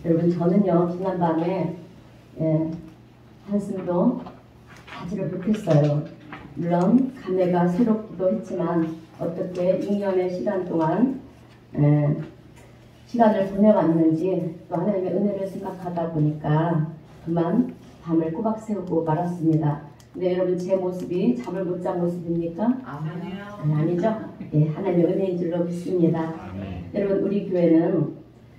여러분, 저는요 지난밤에 한숨도 자지를 못했어요. 물론 감회가 새롭기도 했지만 어떻게 6년의 시간 동안 시간을 보내왔는지 또 하나님의 은혜를 생각하다 보니까 그만 밤을 꼬박 새우고 말았습니다. 근데 여러분, 제 모습이 잠을 못 잔 모습입니까? 아니요. 아니죠? 예, 하나님의 은혜인 줄로 믿습니다. 여러분, 우리 교회는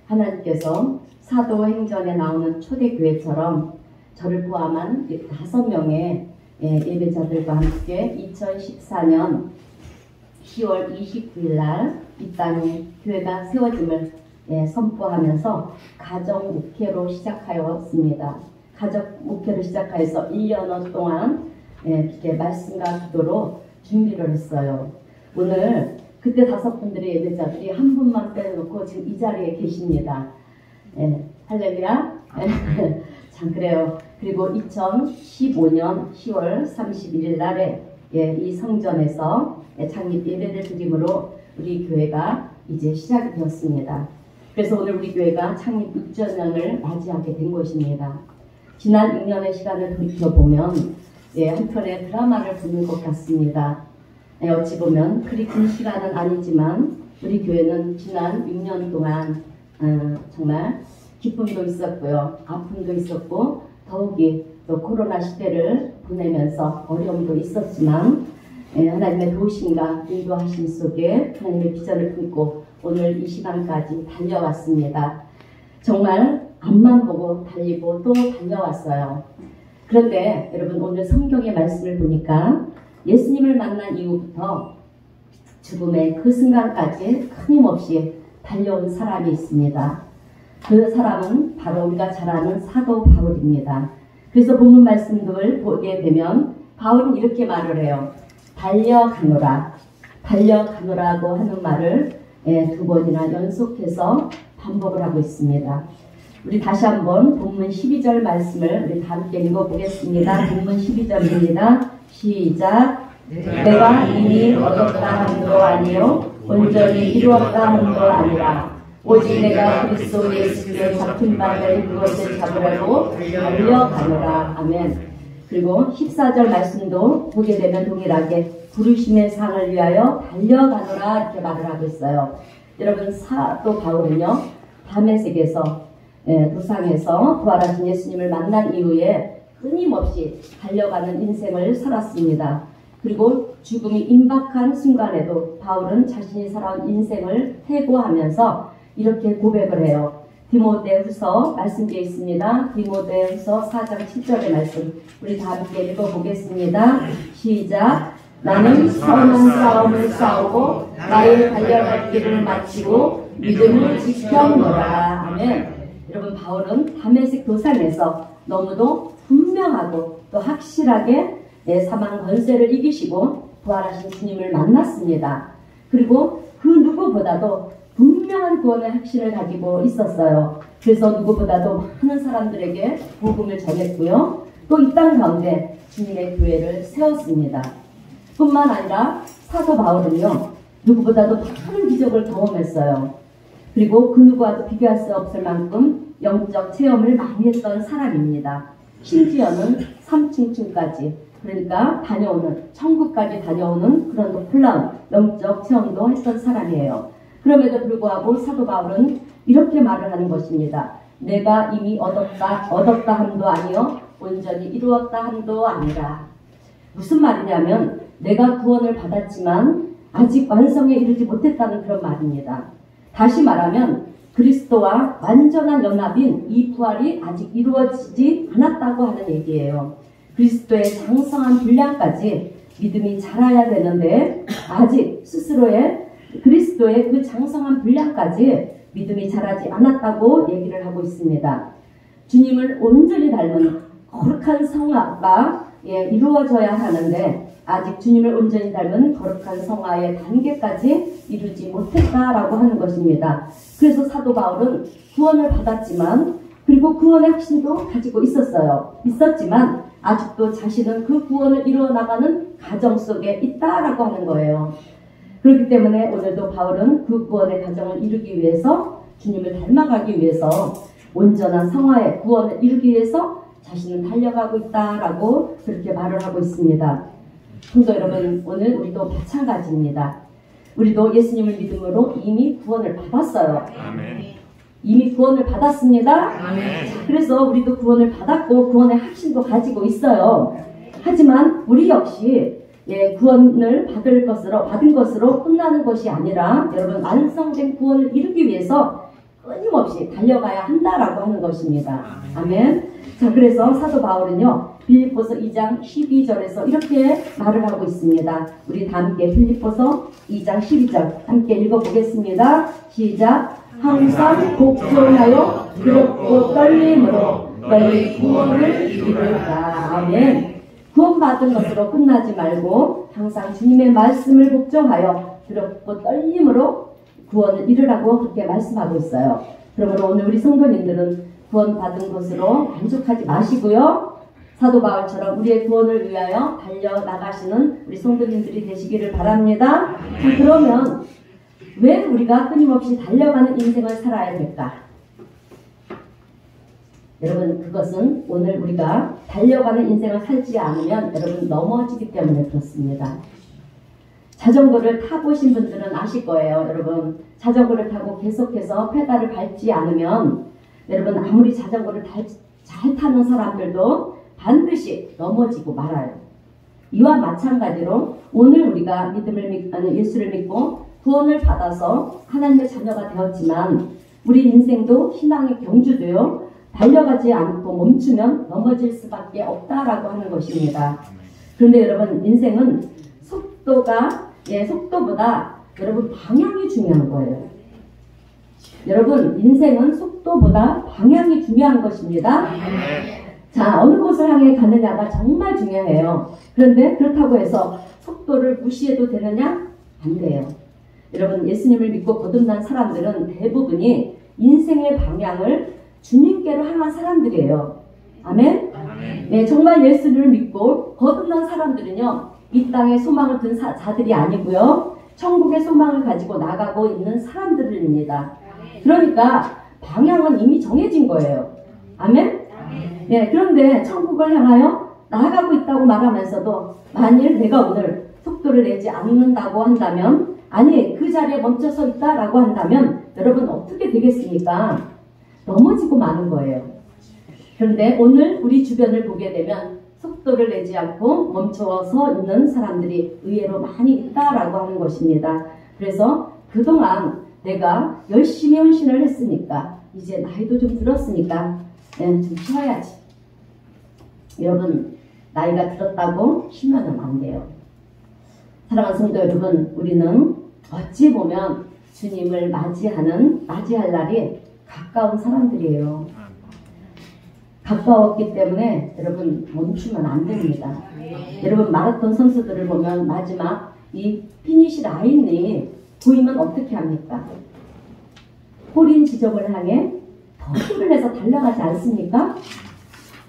하나님께서 사도행전에 나오는 초대교회처럼 저를 포함한 5명의 예배자들과 함께 2014년 10월 29일 날 이 땅에 교회가 세워짐을 선포하면서 가정 목회로 시작하였습니다. 가정 목회로 시작해서 1년 동안 이렇게 말씀과 기도로 준비를 했어요. 오늘 그때 5분들의 예배자들이 한 분만 빼놓고 지금 이 자리에 계십니다. 할렐루야. 참 그래요. 그리고 2015년 10월 31일 날에 이 성전에서 창립 예배를 드림으로 우리 교회가 이제 시작이 되었습니다. 그래서 오늘 우리 교회가 창립 6주년을 맞이하게 된 것입니다. 지난 6년의 시간을 돌이켜보면 한편의 드라마를 보는 것 같습니다. 어찌 보면 그리 긴 시간은 아니지만 우리 교회는 지난 6년 동안 정말 기쁨도 있었고요, 아픔도 있었고, 더욱이 또 코로나 시대를 보내면서 어려움도 있었지만 하나님의 도우심과 인도하심 속에 하나님의 비전을 품고 오늘 이 시간까지 달려왔습니다. 정말 앞만 보고 달리고 또 달려왔어요. 그런데 여러분, 오늘 성경의 말씀을 보니까 예수님을 만난 이후부터 죽음의 그 순간까지 끊임없이 달려온 사람이 있습니다. 그 사람은 바로 우리가 잘 아는 사도 바울입니다. 그래서 본문 말씀을 보게 되면 바울은 이렇게 말을 해요. 달려가노라, 달려가노라고 하는 말을 2번이나 연속해서 반복을 하고 있습니다. 우리 다시 한번 본문 12절 말씀을 우리 다 함께 읽어보겠습니다. 본문 12절입니다. 시작. 내가 이미 얻었다 함도 아니요 온전히 이루었다 함도 아니라 오직 내가 그리스도 예수께 잡힌 바를 그것을 잡으려고 달려가노라. 아멘. 그리고 14절 말씀도 보게 되면 동일하게 부르심의 상을 위하여 달려가노라 이렇게 말을 하고 있어요. 여러분, 사도 바울은요 다메섹에서 도상에서 부활하신 예수님을 만난 이후에 끊임없이 달려가는 인생을 살았습니다. 그리고 죽음이 임박한 순간에도 바울은 자신이 살아온 인생을 회고하면서 이렇게 고백을 해요. 디모데후서 말씀되어 있습니다. 디모데후서 4장 7절의 말씀 우리 다 함께 읽어보겠습니다. 시작. 나는 선한 싸움을 싸우고 나의 달려갈 길을 마치고 믿음을 지켰노라. 아멘. 여러분, 바울은 다메섹 도상에서 너무도 분명하고 또 확실하게 사망 권세를 이기시고 부활하신 주님을 만났습니다. 그리고 그 누구보다도 분명한 구원의 확신을 가지고 있었어요. 그래서 누구보다도 많은 사람들에게 복음을 전했고요. 또 이 땅 가운데 주님의 교회를 세웠습니다. 뿐만 아니라 사도 바울은요, 누구보다도 많은 기적을 경험했어요. 그리고 그 누구와도 비교할 수 없을 만큼 영적 체험을 많이 했던 사람입니다. 심지어는 3층까지, 그러니까 천국까지 다녀오는 그런 놀라운 영적 체험도 했던 사람이에요. 그럼에도 불구하고 사도 바울은 이렇게 말을 하는 것입니다. 내가 이미 얻었다 함도 아니요 온전히 이루었다 함도 아니라. 무슨 말이냐면 내가 구원을 받았지만 아직 완성에 이르지 못했다는 그런 말입니다. 다시 말하면 그리스도와 완전한 연합인 이 부활이 아직 이루어지지 않았다고 하는 얘기예요. 그리스도의 장성한 분량까지 믿음이 자라야 되는데 아직 스스로의 그리스도의 그 장성한 분량까지 믿음이 자라지 않았다고 얘기를 하고 있습니다. 주님을 온전히 닮은 거룩한 성화가 이루어져야 하는데 아직 주님을 온전히 닮은 거룩한 성화의 단계까지 이루지 못했다라고 하는 것입니다. 그래서 사도 바울은 구원을 받았지만 그리고 구원의 확신도 가지고 있었지만 아직도 자신은 그 구원을 이루어 나가는 과정 속에 있다라고 하는 거예요. 그렇기 때문에 오늘도 바울은 그 구원의 과정을 이루기 위해서 주님을 닮아가기 위해서 온전한 성화의 구원을 이루기 위해서 자신은 달려가고 있다라고 그렇게 말을 하고 있습니다. 성도 여러분, 오늘 우리도 마찬가지입니다. 우리도 예수님을 믿음으로 이미 구원을 받았어요. 아멘. 이미 구원을 받았습니다. 아멘. 그래서 우리도 구원을 받았고 구원의 확신도 가지고 있어요. 하지만 우리 역시 구원을 받은 것으로 끝나는 것이 아니라 여러분 완성된 구원을 이루기 위해서 끊임없이 달려가야 한다라고 하는 것입니다. 아멘. 자, 그래서 사도 바울은요 빌립보서 2장 12절에서 이렇게 말을 하고 있습니다. 우리 다 함께 빌립보서 2장 12절 함께 읽어보겠습니다. 시작. 항상 복종하여 두렵고 떨림으로 너희 구원을 이루라. 아멘. 구원받은 것으로 끝나지 말고 항상 주님의 말씀을 복종하여 두렵고 떨림으로 구원을 이루라고 그렇게 말씀하고 있어요. 그러므로 오늘 우리 성도님들은 구원받은 것으로 만족하지 마시고요. 사도 바울처럼 우리의 구원을 위하여 달려나가시는 우리 성도님들이 되시기를 바랍니다. 자, 그러면 왜 우리가 끊임없이 달려가는 인생을 살아야 될까? 여러분, 그것은 오늘 우리가 달려가는 인생을 살지 않으면 여러분 넘어지기 때문에 그렇습니다. 자전거를 타보신 분들은 아실 거예요. 여러분, 자전거를 타고 계속해서 페달을 밟지 않으면 여러분 아무리 자전거를 잘 타는 사람들도 반드시 넘어지고 말아요. 이와 마찬가지로 오늘 우리가 예수를 믿고 구원을 받아서 하나님의 자녀가 되었지만 우리 인생도 신앙의 경주도요. 달려가지 않고 멈추면 넘어질 수밖에 없다라고 하는 것입니다. 그런데 여러분 인생은 속도보다 여러분 방향이 중요한 거예요. 여러분 인생은 속도보다 방향이 중요한 것입니다. 자, 어느 곳을 향해 가느냐가 정말 중요해요. 그런데 그렇다고 해서 속도를 무시해도 되느냐? 안 돼요. 여러분 예수님을 믿고 거듭난 사람들은 대부분이 인생의 방향을 주님께로 향한 사람들이에요. 아멘? 네, 정말 예수를 믿고 거듭난 사람들은요 이 땅에 소망을 둔 자들이 아니고요 천국의 소망을 가지고 나가고 있는 사람들입니다. 그러니까 방향은 이미 정해진 거예요. 아멘? 네, 그런데 천국을 향하여 나아가고 있다고 말하면서도 만일 내가 오늘 속도를 내지 않는다고 한다면 아니 그 자리에 멈춰 서 있다라고 한다면 여러분 어떻게 되겠습니까? 넘어지고 마는 거예요. 그런데 오늘 우리 주변을 보게 되면 속도를 내지 않고 멈춰서 있는 사람들이 의외로 많이 있다라고 하는 것입니다. 그래서 그동안 내가 열심히 헌신을 했으니까 이제 나이도 좀 들었으니까 좀 쉬어야지. 여러분 나이가 들었다고 쉬면 안 돼요. 사랑하는 성도 여러분, 우리는 어찌 보면 주님을 맞이할 날이 가까운 사람들이에요. 가까웠기 때문에 여러분 멈추면 안 됩니다. 여러분 마라톤 선수들을 보면 마지막 이 피니시 라인이 보이면 어떻게 합니까? 꼬린 지점을 향해 더 힘을 내서 달려가지 않습니까?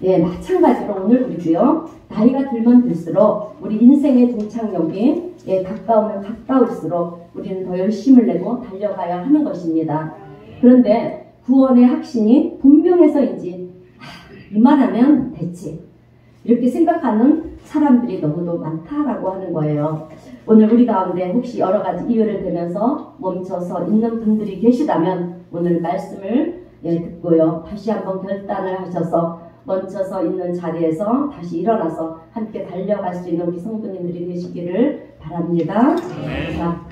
예, 마찬가지로 오늘 우리도요 나이가 들면 들수록 우리 인생의 종착역이 가까우면 가까울수록 우리는 더 열심을 내고 달려가야 하는 것입니다. 그런데 구원의 확신이 분명해서인지 이만하면 됐지 이렇게 생각하는 사람들이 너무도 많다라고 하는 거예요. 오늘 우리 가운데 혹시 여러 가지 이유를 대면서 멈춰서 있는 분들이 계시다면 오늘 말씀을 듣고요 다시 한번 결단을 하셔서 멈춰서 있는 자리에서 다시 일어나서 함께 달려갈 수 있는 우리 성도님들이 되시기를 바랍니다. 자,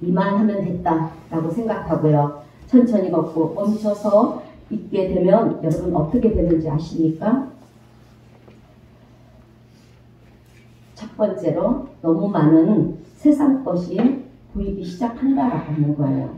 이만하면 됐다라고 생각하고요. 천천히 걷고 멈춰서 있게 되면 여러분 어떻게 되는지 아십니까? 첫 번째로 너무 많은 세상 것이 보이기 시작한다라고 하는 거예요.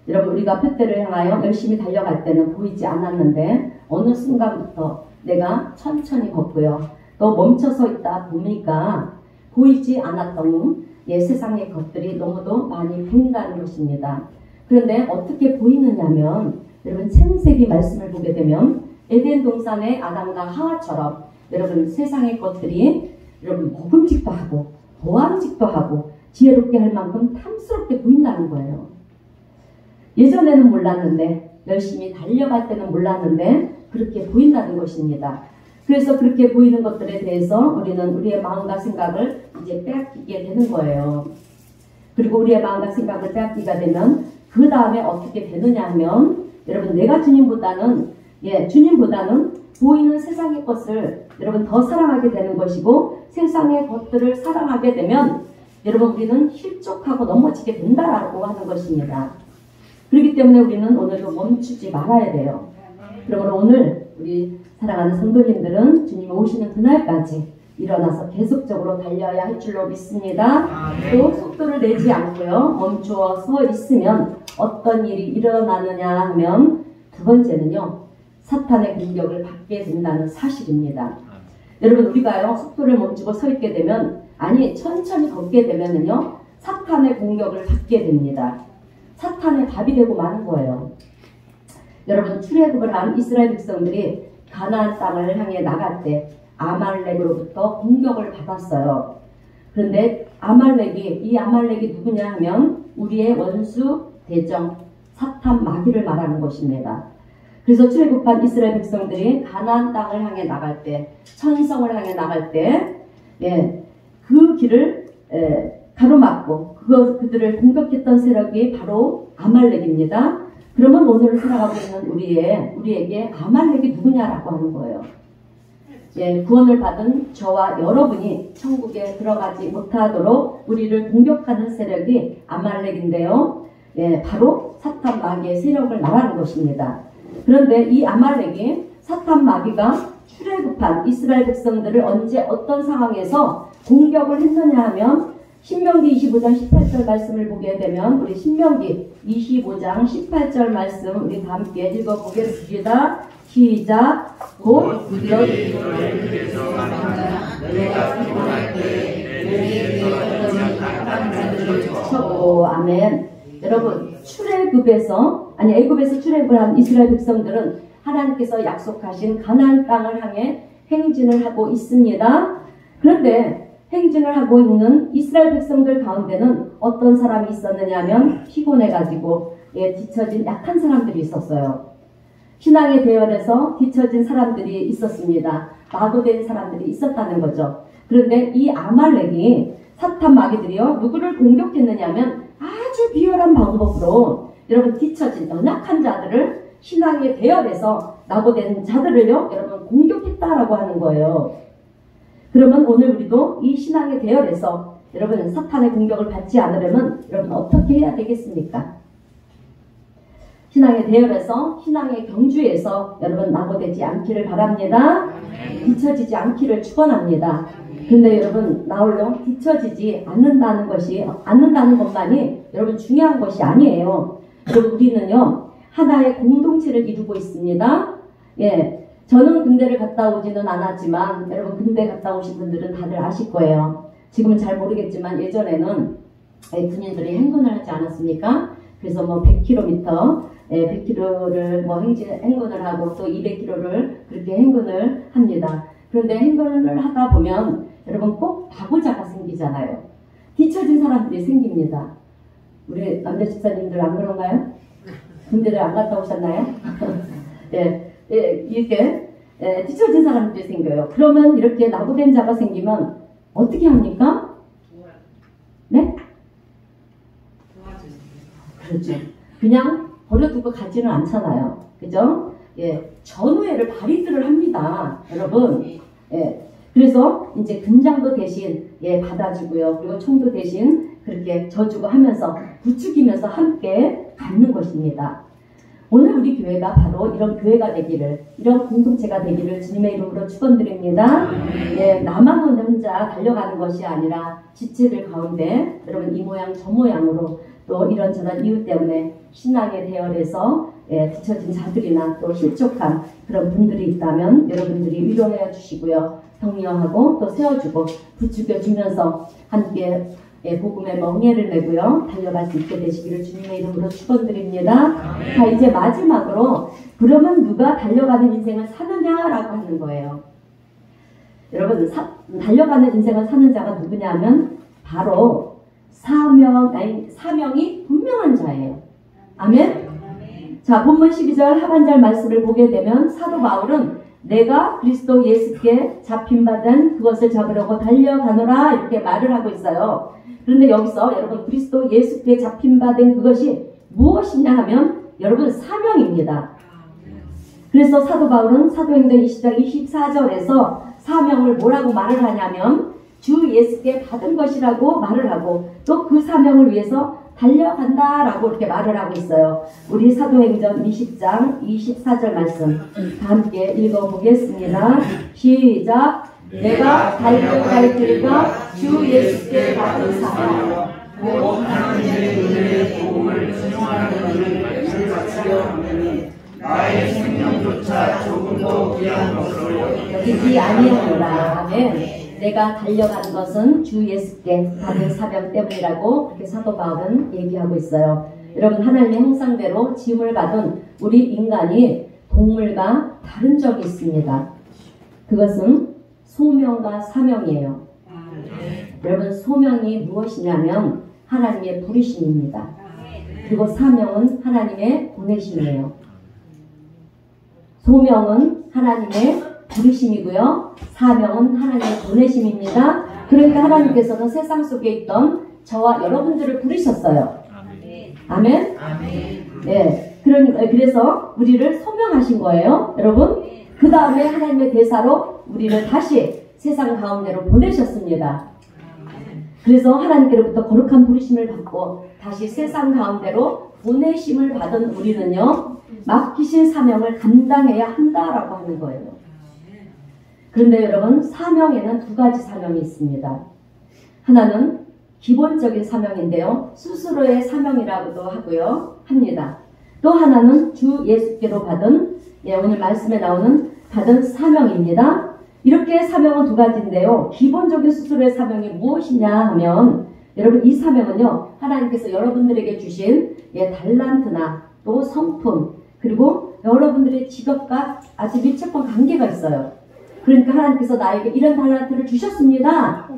여러분 우리가 푯대를 향하여 열심히 달려갈 때는 보이지 않았는데 어느 순간부터 내가 천천히 걷고요. 또 멈춰서 있다 보니까 보이지 않았던 세상의 것들이 너무도 많이 보인다는 것입니다. 그런데 어떻게 보이느냐면 여러분 창세기 말씀을 보게 되면 에덴 동산의 아담과 하와처럼 여러분 세상의 것들이 여러분 먹음직도 하고 보암직도 하고 지혜롭게 할 만큼 탐스럽게 보인다는 거예요. 예전에는 몰랐는데, 열심히 달려갈 때는 몰랐는데 그렇게 보인다는 것입니다. 그래서 그렇게 보이는 것들에 대해서 우리는 우리의 마음과 생각을 이제 빼앗기게 되는 거예요. 그리고 우리의 마음과 생각을 빼앗기게 되면 그 다음에 어떻게 되느냐 하면, 여러분, 내가 주님보다는 보이는 세상의 것을 여러분 더 사랑하게 되는 것이고, 세상의 것들을 사랑하게 되면 여러분 우리는 실족하고 넘어지게 된다라고 하는 것입니다. 그렇기 때문에 우리는 오늘도 멈추지 말아야 돼요. 그러므로 오늘 우리 사랑하는 성도님들은 주님이 오시는 그날까지 일어나서 계속적으로 달려야 할 줄로 믿습니다. 또 속도를 내지 않고요, 멈추어 서 있으면 어떤 일이 일어나느냐 하면, 두 번째는요, 사탄의 공격을 받게 된다는 사실입니다. 여러분, 우리가요 속도를 멈추고 서 있게 되면, 아니 천천히 걷게 되면은요 사탄의 공격을 받게 됩니다. 사탄의 밥이 되고 마는 거예요. 여러분, 출애굽을 한 이스라엘 백성들이 가나안 땅을 향해 나갈 때 아말렉으로부터 공격을 받았어요. 그런데 이 아말렉이 누구냐 하면 우리의 원수 대적 사탄 마귀를 말하는 것입니다. 그래서 출애굽한 이스라엘 백성들이 가나안 땅을 향해 나갈 때, 천성을 향해 나갈 때, 그 길을 가로막고 그들을 공격했던 세력이 바로 아말렉입니다. 그러면 오늘 살아가고 있는 우리에게 아말렉이 누구냐라고 하는 거예요. 구원을 받은 저와 여러분이 천국에 들어가지 못하도록 우리를 공격하는 세력이 아말렉인데요. 바로 사탄 마귀의 세력을 말하는 것입니다. 그런데 이 아말렉이, 사탄 마귀가 출애굽한 이스라엘 백성들을 언제 어떤 상황에서 공격을 했느냐 하면, 신명기 25장 18절 말씀을 보게 되면, 우리 신명기 25장 18절 말씀 우리 다 함께 읽어보겠습니다. 시작. 곧 너희 너희에게서 만나 내가 피곤할 때 내 위에 떨어진 악한 자들을 쳐. 아멘. 여러분, 애굽에서 출애굽을 한 이스라엘 백성들은 하나님께서 약속하신 가나안 땅을 향해 행진을 하고 있습니다. 그런데 행진을 하고 있는 이스라엘 백성들 가운데는 어떤 사람이 있었느냐 하면, 피곤해가지고 뒤처진 약한 사람들이 있었어요. 신앙의 대열에서 뒤처진 사람들이 있었습니다. 낙오된 사람들이 있었다는 거죠. 그런데 이 아말렉이, 사탄 마귀들이요, 누구를 공격했느냐 하면 아주 비열한 방법으로 여러분 뒤처진 연약한 자들을, 신앙의 대열에서 낙오된 자들을요 여러분 공격했다라고 하는 거예요. 그러면 오늘 우리도 이 신앙의 대열에서 여러분 사탄의 공격을 받지 않으려면 여러분 어떻게 해야 되겠습니까? 신앙의 대열에서, 신앙의 경주에서 여러분 낙오되지 않기를 바랍니다. 뒤처지지 않기를 축원합니다. 근데 여러분, 나홀로 뒤처지지 않는다는 것만이 여러분 중요한 것이 아니에요. 여러분, 우리는요 하나의 공동체를 이루고 있습니다. 저는 군대를 갔다 오지는 않았지만 여러분 군대 갔다 오신 분들은 다들 아실 거예요. 지금은 잘 모르겠지만 예전에는 군인들이 행군을 하지 않았습니까? 그래서 뭐 100km, 100km를 뭐 행군을 하고 또 200km를 그렇게 행군을 합니다. 그런데 행군을 하다 보면 여러분 꼭 바보자가 생기잖아요. 뒤처진 사람들이 생깁니다. 우리 남자 집사님들 안 그런가요? 군대를 안 갔다 오셨나요? 이렇게 뒤처진 사람들이 생겨요. 그러면 이렇게 낙오된 자가 생기면 어떻게 합니까? 네? 그렇죠. 그냥 버려두고 가지는 않잖아요. 그죠? 전우회를 발휘들을 합니다. 여러분. 그래서 이제 군장도 대신 받아주고요. 그리고 총도 대신 그렇게 져주고 하면서 부추기면서 함께 갖는 것입니다. 오늘 우리 교회가 바로 이런 교회가 되기를, 이런 공동체가 되기를 주님의 이름으로 축원드립니다. 나만 혼자 달려가는 것이 아니라 지체들 가운데 여러분 이 모양 저 모양으로 또 이런저런 이유 때문에 신앙의 대열에서 뒤처진 자들이나 또 실족한 그런 분들이 있다면 여러분들이 위로해 주시고요. 격려하고 또 세워주고 부추겨주면서 함께 복음의 멍에를 메고요. 달려갈 수 있게 되시기를 주님의 이름으로 축원드립니다. 자, 이제 마지막으로 그러면 누가 달려가는 인생을 사느냐라고 하는 거예요. 여러분 달려가는 인생을 사는 자가 누구냐면 바로 사명이 분명한 자예요. 아멘? 자, 본문 12절 하반절 말씀을 보게 되면 사도 바울은 내가 그리스도 예수께 잡힌바된 그것을 잡으려고 달려가노라 이렇게 말을 하고 있어요. 그런데 여기서 여러분 그리스도 예수께 잡힌바된 그것이 무엇이냐 하면 여러분 사명입니다. 그래서 사도 바울은 사도행전 20장 24절에서 사명을 뭐라고 말을 하냐면 주 예수께 받은 것이라고 말을 하고 또 그 사명을 위해서 달려간다라고 이렇게 말을 하고 있어요. 우리 사도행전 20장 24절 말씀 다 함께 읽어보겠습니다. 시작. 내가 달려갈 길과 주 예수께 받은 사명 곧 하나님의 은혜의 복음을 증언하는 것을 바치려 하느니 나의 생명조차 조금도 귀한 것으로 여기지 아니하노라. 아멘. 내가 달려가는 것은 주 예수께 받은 사명 때문이라고 그렇게 사도 바울은 얘기하고 있어요. 여러분 하나님의 형상대로 지음을 받은 우리 인간이 동물과 다른 점이 있습니다. 그것은 소명과 사명이에요. 여러분 소명이 무엇이냐면 하나님의 부르심입니다. 그리고 사명은 하나님의 보내심이에요. 소명은 하나님의 부르심이고요. 사명은 하나님의 보내심입니다. 그러니까 하나님께서는 세상 속에 있던 저와 여러분들을 부르셨어요. 아멘? 네. 그래서 우리를 소명하신 거예요. 여러분. 그 다음에 하나님의 대사로 우리를 다시 세상 가운데로 보내셨습니다. 그래서 하나님께로부터 거룩한 부르심을 받고 다시 세상 가운데로 보내심을 받은 우리는요. 맡기신 사명을 감당해야 한다라고 하는 거예요. 그런데 여러분 사명에는 두 가지 사명이 있습니다. 하나는 기본적인 사명인데요. 스스로의 사명이라고도 하고요. 합니다. 또 하나는 주 예수께로 받은 오늘 말씀에 나오는 받은 사명입니다. 이렇게 사명은 두 가지인데요. 기본적인 스스로의 사명이 무엇이냐 하면 여러분 이 사명은요. 하나님께서 여러분들에게 주신 달란트나 또 성품 그리고 여러분들의 직업과 아주 밀접한 관계가 있어요. 그러니까 하나님께서 나에게 이런 달란트를 주셨습니다.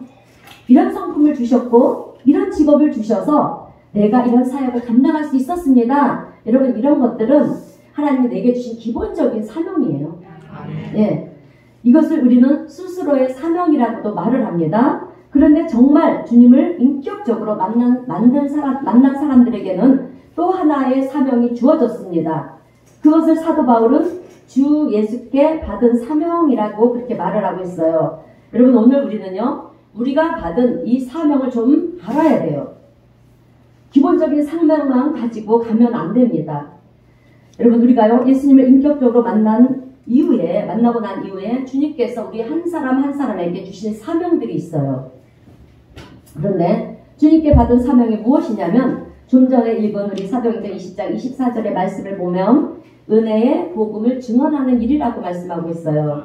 이런 성품을 주셨고 이런 직업을 주셔서 내가 이런 사역을 감당할 수 있었습니다. 여러분 이런 것들은 하나님이 내게 주신 기본적인 사명이에요. 예, 이것을 우리는 스스로의 사명이라고도 말을 합니다. 그런데 정말 주님을 인격적으로 만난 사람들에게는 또 하나의 사명이 주어졌습니다. 그것을 사도 바울은 주 예수께 받은 사명이라고 그렇게 말을 하고 있어요. 여러분 오늘 우리는요. 우리가 받은 이 사명을 좀 알아야 돼요. 기본적인 사명만 가지고 가면 안 됩니다. 여러분 우리가요. 예수님을 인격적으로 만나고 난 이후에 주님께서 우리 한 사람 한 사람에게 주신 사명들이 있어요. 그런데 주님께 받은 사명이 무엇이냐면 좀 전에 읽은 우리 사도행전 20장 24절의 말씀을 보면 은혜의 복음을 증언하는 일이라고 말씀하고 있어요.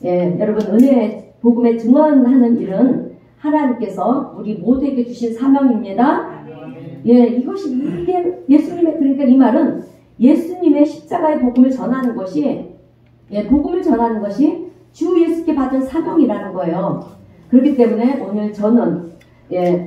예, 여러분 은혜의 복음에 증언하는 일은 하나님께서 우리 모두에게 주신 사명입니다. 예, 이게 예수님의 그러니까 이 말은 예수님의 십자가의 복음을 전하는 것이 복음을 전하는 것이 주 예수께 받은 사명이라는 거예요. 그렇기 때문에 오늘 저는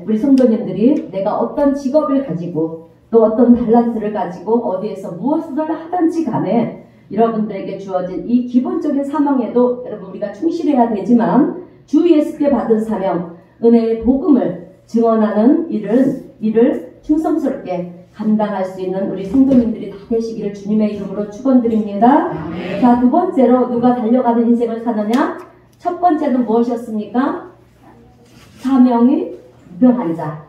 우리 성도님들이 내가 어떤 직업을 가지고 또 어떤 달란트를 가지고 어디에서 무엇을 하든지 간에 여러분들에게 주어진 이 기본적인 사명에도 여러분 우리가 충실해야 되지만 주 예수께 받은 사명, 은혜의 복음을 증언하는 일을 충성스럽게 감당할 수 있는 우리 성도님들이 다 되시기를 주님의 이름으로 축원드립니다. 자, 두 번째로 누가 달려가는 인생을 사느냐? 첫 번째는 무엇이었습니까? 사명이 분명한 자.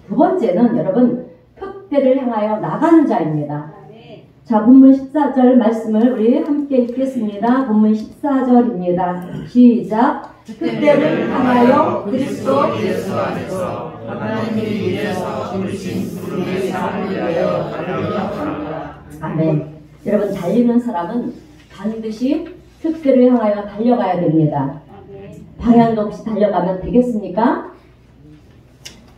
두 번째는 여러분 표대를 향하여 나가는 자입니다. 자, 본문 14절 말씀을 우리 함께 읽겠습니다. 본문 14절입니다. 시작. 표대를 향하여 그리스도 예수 안에서 하나님이 위에서 주신 부름의 삶을 위하여 달려가라. 아멘. 여러분 달리는 사람은 반드시 표대를 향하여 달려가야 됩니다. 방향도 없이 달려가면 되겠습니까?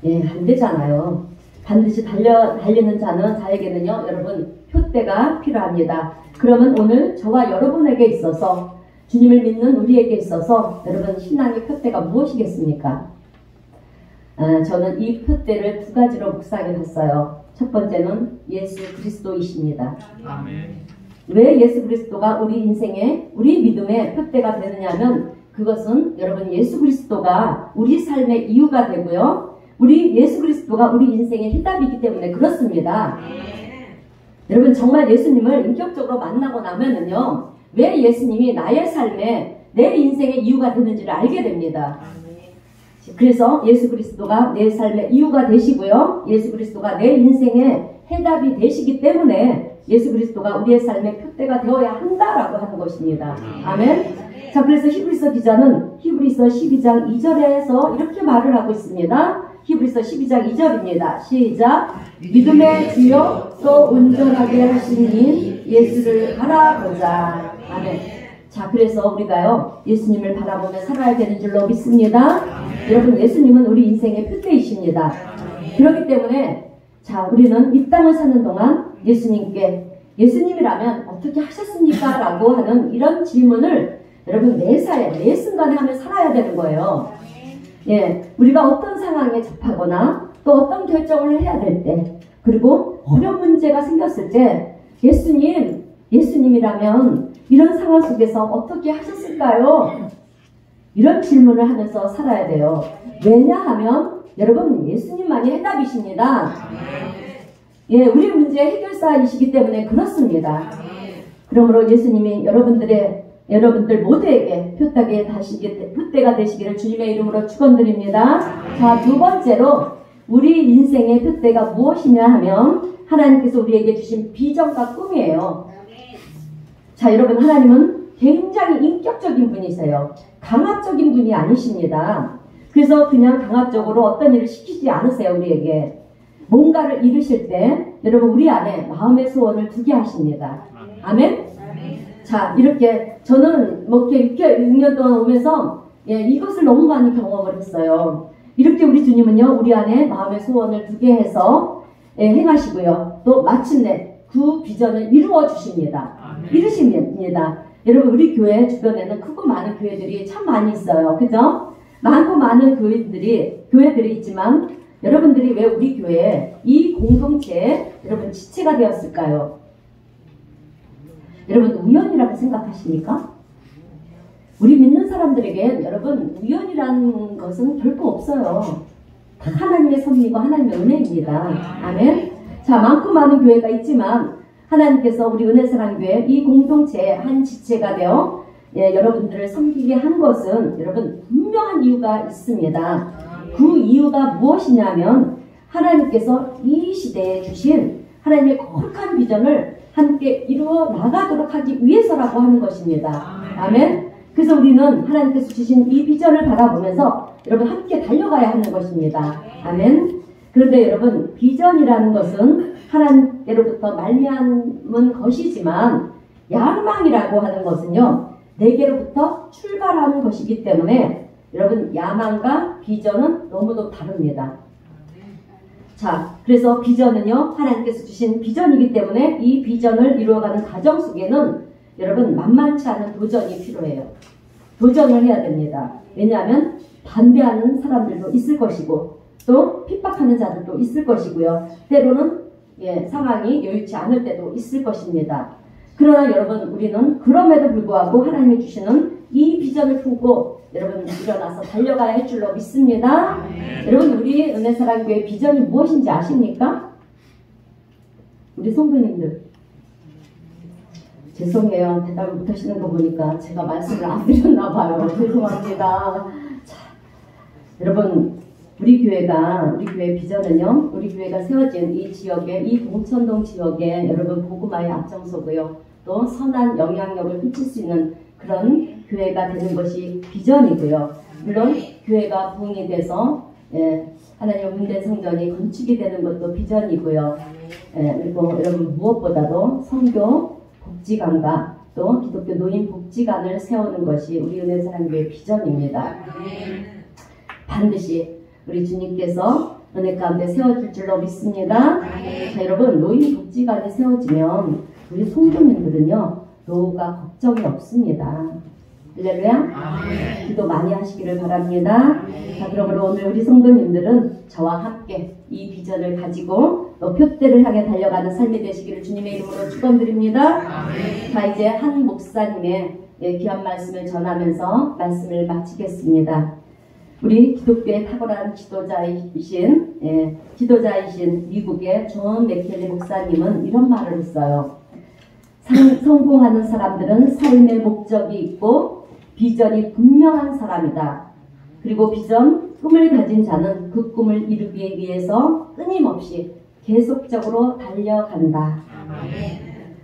예, 안 되잖아요. 반드시 달리는 자에게는요, 여러분, 표대가 필요합니다. 그러면 오늘 저와 여러분에게 있어서, 주님을 믿는 우리에게 있어서, 여러분, 신앙의 표대가 무엇이겠습니까? 저는 이 표대를 두 가지로 묵상해 봤어요. 첫 번째는 예수 그리스도이십니다. 아멘. 왜 예수 그리스도가 우리 인생의 우리 믿음의 표대가 되느냐면 그것은 여러분 예수 그리스도가 우리 삶의 이유가 되고요. 우리 예수 그리스도가 우리 인생의 해답이기 때문에 그렇습니다. 여러분 정말 예수님을 인격적으로 만나고 나면은요. 왜 예수님이 나의 삶에 내 인생의 이유가 되는지를 알게 됩니다. 그래서 예수 그리스도가 내 삶의 이유가 되시고요. 예수 그리스도가 내 인생의 해답이 되시기 때문에 예수 그리스도가 우리의 삶의 표대가 되어야 한다라고 하는 것입니다. 아멘. 자, 그래서 히브리서 기자는 히브리서 12장 2절에서 이렇게 말을 하고 있습니다. 히브리서 12장 2절입니다. 시작. 믿음의 주요 또 온전하게 하신 인 예수를 바라보자. 아멘. 자, 그래서 우리가요 예수님을 바라보며 살아야 되는 줄로 믿습니다. 여러분 예수님은 우리 인생의 표대이십니다. 그렇기 때문에 자, 우리는 이 땅을 사는 동안 예수님께 예수님이라면 어떻게 하셨습니까? 라고 하는 이런 질문을 여러분 매사에 매 순간에 하며 살아야 되는 거예요. 예, 우리가 어떤 상황에 접하거나 또 어떤 결정을 해야 될 때 그리고 어려운 문제가 생겼을 때 예수님이라면 이런 상황 속에서 어떻게 하셨을까요? 이런 질문을 하면서 살아야 돼요. 왜냐하면 여러분 예수님만이 해답이십니다. 예, 우리 문제의 해결사이시기 때문에 그렇습니다. 그러므로 예수님이 여러분들 모두에게 표대가 되시기를 주님의 이름으로 축원드립니다. 자, 두 번째로 우리 인생의 표대가 무엇이냐 하면 하나님께서 우리에게 주신 비전과 꿈이에요. 자, 여러분 하나님은 굉장히 인격적인 분이세요. 강압적인 분이 아니십니다. 그래서 그냥 강압적으로 어떤 일을 시키지 않으세요. 우리에게 뭔가를 이루실 때 여러분 우리 안에 마음의 소원을 두게 하십니다. 아멘? 자, 이렇게 저는 뭐 이렇게 6년 동안 오면서 이것을 너무 많이 경험을 했어요. 이렇게 우리 주님은요 우리 안에 마음의 소원을 두게 해서 행하시고요. 또 마침내 그 비전을 이루어 주십니다. 이루십니다. 여러분 우리 교회 주변에는 크고 많은 교회들이 참 많이 있어요. 그죠? 많고 많은 교회들이 있지만 여러분들이 왜 우리 교회에 이 공동체에 여러분 지체가 되었을까요? 여러분 우연이라고 생각하십니까? 우리 믿는 사람들에게 여러분 우연이라는 것은 결코 없어요. 다 하나님의 섭리고 하나님의 은혜입니다. 아멘. 자, 많고 많은 교회가 있지만 하나님께서 우리 은혜사랑교회 이 공동체의 한 지체가 되어 여러분들을 섬기게 한 것은 여러분 분명한 이유가 있습니다. 그 이유가 무엇이냐면 하나님께서 이 시대에 주신 하나님의 거룩한 비전을 함께 이루어 나가도록 하기 위해서라고 하는 것입니다. 아멘. 그래서 우리는 하나님께서 주신 이 비전을 바라보면서 여러분 함께 달려가야 하는 것입니다. 아멘. 그런데 여러분 비전이라는 것은 하나님께로부터 말미암은 것이지만 야망이라고 하는 것은요 내게로부터 출발하는 것이기 때문에 여러분 야망과 비전은 너무도 다릅니다. 자, 그래서 비전은요 하나님께서 주신 비전이기 때문에 이 비전을 이루어가는 과정 속에는 여러분 만만치 않은 도전이 필요해요. 도전을 해야 됩니다. 왜냐하면 반대하는 사람들도 있을 것이고 또 핍박하는 자들도 있을 것이고요. 때로는 상황이 여유치 않을 때도 있을 것입니다. 그러나 여러분 우리는 그럼에도 불구하고 하나님이 주시는 이 비전을 품고 여러분 일어나서 달려가야 할 줄로 믿습니다. 여러분 우리 은혜사랑교회 비전이 무엇인지 아십니까? 우리 성도님들 죄송해요. 대답을 못하시는 거 보니까 제가 말씀을 안 드렸나 봐요. 죄송합니다. 자, 여러분 우리 교회 비전은요 우리 교회가 세워진 이 지역에 이 동천동 지역에 여러분 복음화의 앞장서고요 또 선한 영향력을 끼칠 수 있는 그런 교회가 되는 것이 비전이고요. 물론 교회가 부흥이 돼서 하나님의 문대 성전이 건축이 되는 것도 비전이고요. 그리고 여러분 무엇보다도 선교 복지관과 또 기독교 노인 복지관을 세우는 것이 우리 은혜사랑교회의 비전입니다. 반드시 우리 주님께서 은혜 가운데 세워질 줄로 믿습니다. 자, 여러분 노인 복지관이 세워지면 우리 성도님들은요 노후가 걱정이 없습니다. 할렐루야. 기도 많이 하시기를 바랍니다. 자, 그러므로 오늘 우리 성도님들은 저와 함께 이 비전을 가지고 또 표대를 향해 달려가는 삶이 되시기를 주님의 이름으로 축원드립니다. 자, 이제 한 목사님의 귀한 말씀을 전하면서 말씀을 마치겠습니다. 우리 기독교의 탁월한 지도자이신 미국의 존 맥켈리 목사님은 이런 말을 했어요. 성공하는 사람들은 삶의 목적이 있고 비전이 분명한 사람이다. 그리고 비전, 꿈을 가진 자는 그 꿈을 이루기 위해서 끊임없이 계속적으로 달려간다.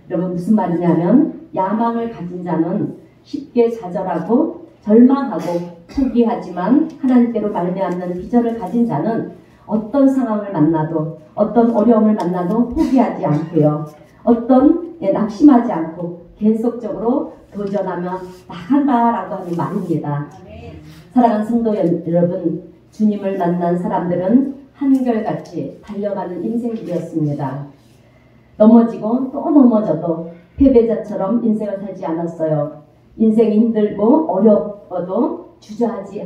여러분 무슨 말이냐면 야망을 가진 자는 쉽게 좌절하고 절망하고 포기하지만 하나님께로 말미암는 비전을 가진 자는 어떤 상황을 만나도 어떤 어려움을 만나도 포기하지 않고요. 낙심하지 않고 계속적으로 도전하며 나간다라고 하는 말입니다. 사랑하는 성도 여러분, 주님을 만난 사람들은 한결같이 달려가는 인생들이었습니다. 넘어지고 또 넘어져도 패배자처럼 인생을 살지 않았어요. 인생이 힘들고 어려워도 주저앉지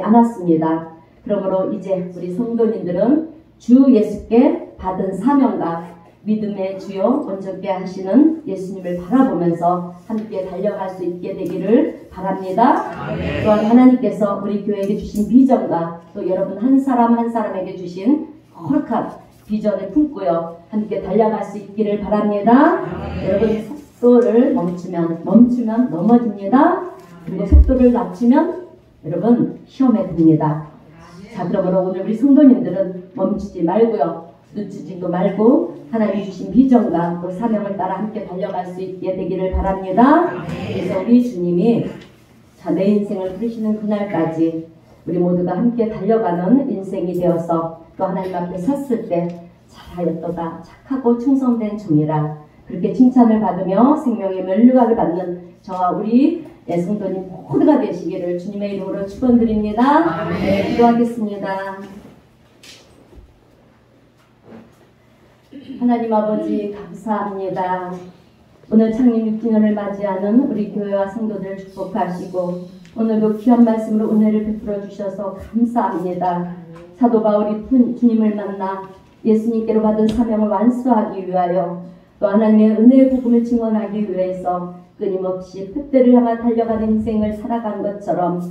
않았습니다. 그러므로 이제 우리 성도님들은 주 예수께 받은 사명과 믿음의 주요 온전케 하시는 예수님을 바라보면서 함께 달려갈 수 있게 되기를 바랍니다. 또한 하나님께서 우리 교회에게 주신 비전과 또 여러분 한 사람 한 사람에게 주신 거룩한 비전을 품고요. 함께 달려갈 수 있기를 바랍니다. 여러분 속도를 멈추면 넘어집니다. 그리고 속도를 낮추면 여러분 시험에 듭니다. 자, 그러므로 오늘 우리 성도님들은 멈추지 말고요. 늦추지도 말고 하나님이 주신 비전과 또 사명을 따라 함께 달려갈 수 있게 되기를 바랍니다. 그래서 우리 주님이 내 인생을 부르시는 그날까지 우리 모두가 함께 달려가는 인생이 되어서 또 하나님 앞에 섰을 때 잘하였도다 착하고 충성된 종이라 그렇게 칭찬을 받으며 생명의 면류관을 받는 저와 우리 성도님 모두가 되시기를 주님의 이름으로 축원드립니다. 네, 기도하겠습니다. 하나님 아버지 감사합니다. 오늘 창립 6주년을 맞이하는 우리 교회와 성도들을 축복하시고 오늘도 귀한 말씀으로 은혜를 베풀어 주셔서 감사합니다. 사도 바울이 주님을 만나 예수님께로 받은 사명을 완수하기 위하여 또 하나님의 은혜의 복음을 증언하기 위해서 끊임없이 표대를 향해 달려가는 인생을 살아간 것처럼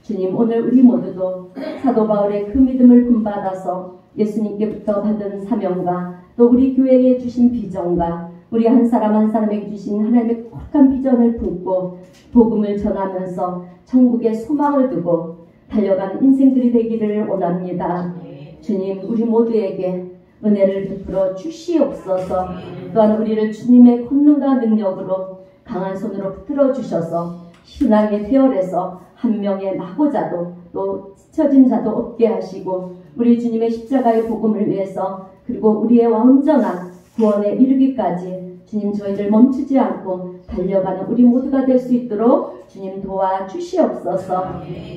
주님 오늘 우리 모두도 사도 바울의 그 믿음을 본받아서 예수님께부터 받은 사명과 또 우리 교회에 주신 비전과 우리 한 사람 한 사람에게 주신 하나님의 거룩한 비전을 품고 복음을 전하면서 천국의 소망을 두고 달려가는 인생들이 되기를 원합니다. 주님 우리 모두에게 은혜를 베풀어 주시옵소서. 또한 우리를 주님의 권능과 능력으로 강한 손으로 붙들어 주셔서 신앙의 회열에서 한 명의 낙오자도 또 지쳐진 자도 없게 하시고 우리 주님의 십자가의 복음을 위해서 그리고 우리의 온전한 구원에 이르기까지 주님 저희를 멈추지 않고 달려가는 우리 모두가 될 수 있도록 주님 도와주시옵소서.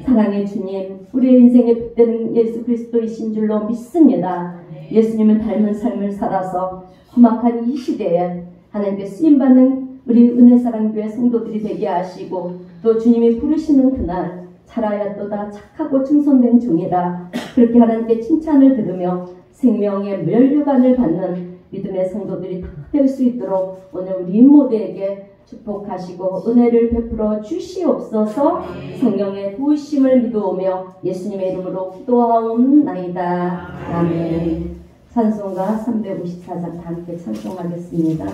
사랑의 주님 우리의 인생의 빛되는 예수 그리스도이신 줄로 믿습니다. 예수님을 닮은 삶을 살아서 험악한 이 시대에 하나님께 쓰임받는 우리 은혜사랑교회 성도들이 되게 하시고 또 주님이 부르시는 그날 잘하였도다 착하고 충성된 종이라 그렇게 하나님께 칭찬을 들으며 생명의 면류관을 받는 믿음의 성도들이 다 될 수 있도록 오늘 우리 모두에게 축복하시고 은혜를 베풀어 주시옵소서. 성령의 부으심을 믿어오며 예수님의 이름으로 기도하옵나이다. 아멘. 찬송가 354장 다 함께 찬송하겠습니다.